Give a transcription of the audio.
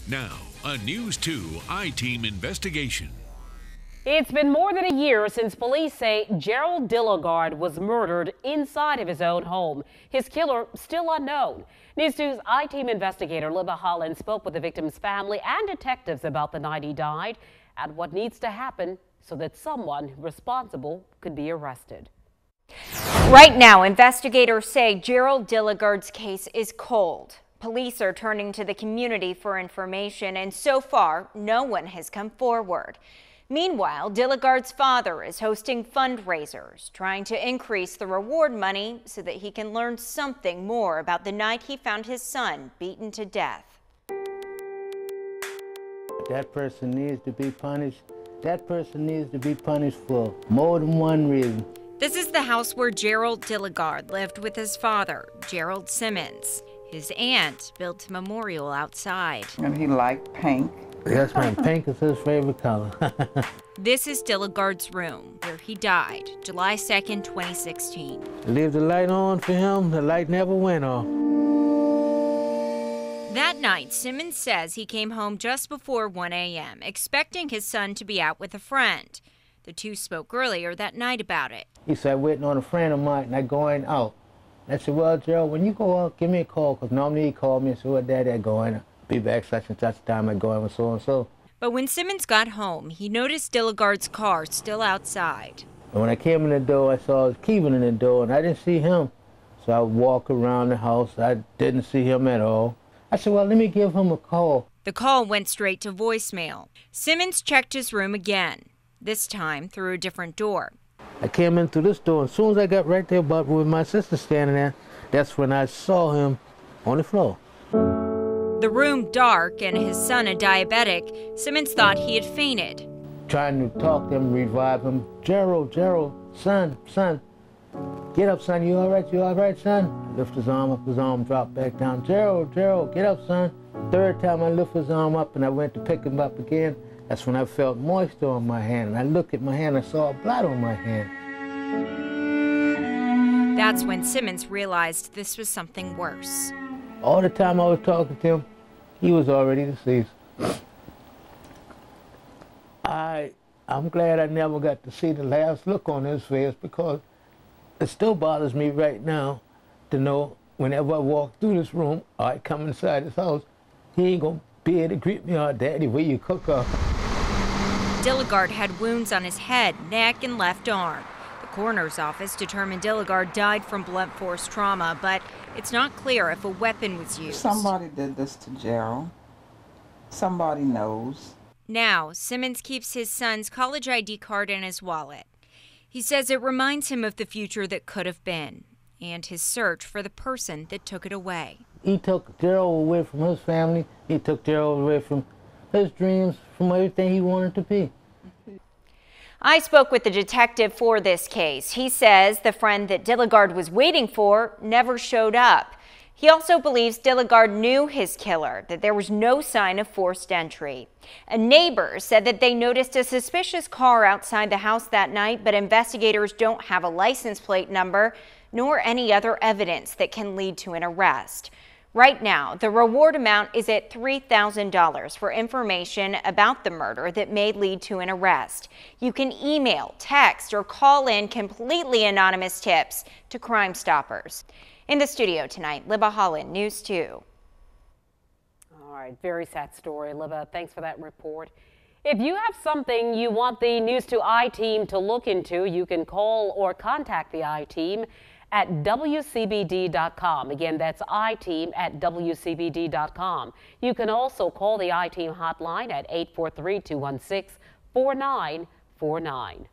Now, a News 2 I-Team investigation. It's been more than a year since police say Gerald Dilligard was murdered inside of his own home. His killer still unknown. News 2's I-Team investigator Libba Holland spoke with the victim's family and detectives about the night he died and what needs to happen so that someone responsible could be arrested. Right now, investigators say Gerald Dilligard's case is cold. Police are turning to the community for information, and so far, no one has come forward. Meanwhile, Dilligard's father is hosting fundraisers, trying to increase the reward money so that he can learn something more about the night he found his son beaten to death. That person needs to be punished. That person needs to be punished for more than one reason. This is the house where Gerald Dilligard lived with his father, Gerald Simmons. His aunt built a memorial outside. And he liked pink. Yes, ma'am. Pink is his favorite color. This is Dilligard's room, where he died, July 2nd, 2016. Leave the light on for him. The light never went off. That night, Simmons says he came home just before 1 a.m., expecting his son to be out with a friend. The two spoke earlier that night about it. He said, waiting on a friend of mine, and I'm going out. I said, well, Gerald, when you go out, give me a call, because normally he called me and said, well, Daddy, I'm going. I'll be back such and such time. I'm going with so-and-so. But when Simmons got home, he noticed Dilligard's car still outside. And when I came in the door, I saw Kevin in the door, and I didn't see him. So I walked around the house. I didn't see him at all. I said, well, let me give him a call. The call went straight to voicemail. Simmons checked his room again, this time through a different door. I came in through this door. As soon as I got right there but with my sister standing there, that's when I saw him on the floor. The room dark and his son a diabetic, Simmons thought he had fainted. Trying to talk to him, revive him. Gerald, son, get up, son. You all right, son? Lift his arm up, his arm dropped back down. Gerald, get up, son. Third time I lift his arm up and I went to pick him up again. That's when I felt moisture on my hand, and I looked at my hand and saw blood on my hand. That's when Simmons realized this was something worse. All the time I was talking to him, he was already deceased. I'm glad I never got to see the last look on his face, because it still bothers me right now to know whenever I walk through this room or I come inside this house, he ain't gonna be able to greet me, or Daddy, where you cook up. Dilligard had wounds on his head, neck, and left arm. The coroner's office determined Dilligard died from blunt force trauma, but it's not clear if a weapon was used. Somebody did this to Gerald. Somebody knows. Now, Simmons keeps his son's college ID card in his wallet. He says it reminds him of the future that could have been, and his search for the person that took it away. He took Gerald away from his family. He took Gerald away from his dreams, from everything he wanted to be. I spoke with the detective for this case. He says the friend that Dilligard was waiting for never showed up. He also believes Dilligard knew his killer, that there was no sign of forced entry. A neighbor said that they noticed a suspicious car outside the house that night, but investigators don't have a license plate number nor any other evidence that can lead to an arrest. Right now, the reward amount is at $3,000 for information about the murder that may lead to an arrest. You can email, text, or call in completely anonymous tips to Crime Stoppers. In the studio tonight, Libba Holland, News 2. All right, very sad story, Libba. Thanks for that report. If you have something you want the News 2 I-Team to look into, you can call or contact the I-Team at WCBD.com. Again, that's I-Team at WCBD.com. You can also call the I-Team hotline at 843-216-4949.